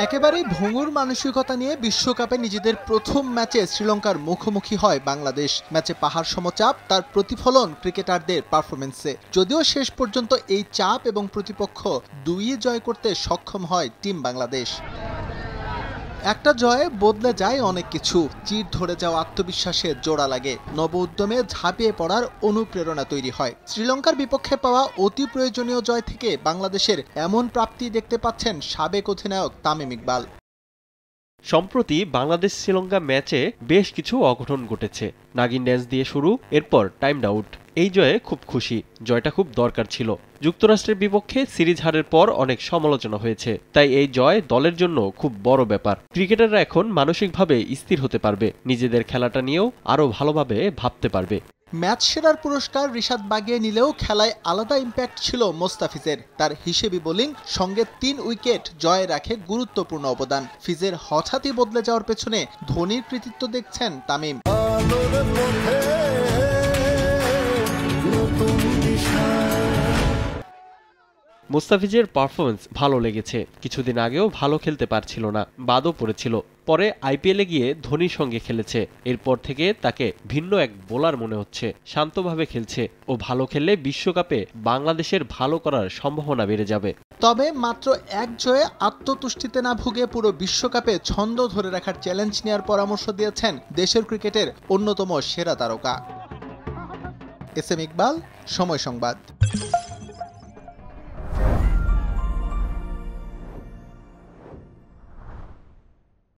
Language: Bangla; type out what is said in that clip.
একেবারেই ভঙ্গুর মানসিকতা নিয়ে বিশ্বকাপে নিজেদের প্রথম ম্যাচে শ্রীলঙ্কার মুখোমুখি হয় বাংলাদেশ। ম্যাচে পাহাড় সমচাপ, তার প্রতিফলন ক্রিকেটারদের পারফরমেন্সে। যদিও শেষ পর্যন্ত এই চাপ এবং প্রতিপক্ষ দুইই জয় করতে সক্ষম হয় টিম বাংলাদেশ। একটা জয়ে বদলে যায় অনেক কিছু। চির ধরে যাওয়া আত্মবিশ্বাসে জোড়া লাগে, নব উদ্যমে ঝাঁপিয়ে পড়ার অনুপ্রেরণা তৈরি হয়। শ্রীলঙ্কার বিপক্ষে পাওয়া অতি প্রয়োজনীয় জয় থেকে বাংলাদেশের এমন প্রাপ্তি দেখতে পাচ্ছেন সাবেক অধিনায়ক তামিম ইকবাল। সম্প্রতি বাংলাদেশ শ্রীলঙ্কা ম্যাচে বেশ কিছু অঘটন ঘটেছে। নাগিন ড্যান্স দিয়ে শুরু, এরপর টাইমড আউট। এই জয়ে খুব খুশি, জয়টা খুব দরকার ছিল। যুক্তরাষ্ট্রের বিপক্ষে সিরিজ হারের পর অনেক সমালোচনা হয়েছে, তাই এই জয় দলের জন্য খুব বড় ব্যাপার। ক্রিকেটাররা এখন মানসিকভাবে স্থির হতে পারবে, নিজেদের খেলাটা নিয়েও আরও ভালোভাবে ভাবতে পারবে। ম্যাচ সেরার পুরস্কার রিশাদ বাগিয়ে নিলেও খেলায় আলাদা ইম্প্যাক্ট ছিল মোস্তাফিজের। তার হিসেবি বোলিং সঙ্গে ৩ উইকেট জয়ে রাখে গুরুত্বপূর্ণ অবদান। ফিজের হঠাৎই বদলে যাওয়ার পেছনে ধোনির কৃতিত্ব দেখছেন তামিম। মুস্তাফিজের পারফরমেন্স ভালো লেগেছে। কিছুদিন আগেও ভালো খেলতে পারছিল না, বাদও পড়েছিল। পরে আইপিএলে গিয়ে ধোনির সঙ্গে খেলেছে। এরপর থেকে তাকে ভিন্ন এক বোলার মনে হচ্ছে। শান্তভাবে খেলছে। ও ভালো খেললে বিশ্বকাপে বাংলাদেশের ভালো করার সম্ভাবনা বেড়ে যাবে। তবে মাত্র এক জয়ে আত্মতুষ্টিতে না ভুগে পুরো বিশ্বকাপে ছন্দ ধরে রাখার চ্যালেঞ্জ নেওয়ার পরামর্শ দিয়েছেন দেশের ক্রিকেটের অন্যতম সেরা তারকা। এস এম ইকবাল, সময় সংবাদ।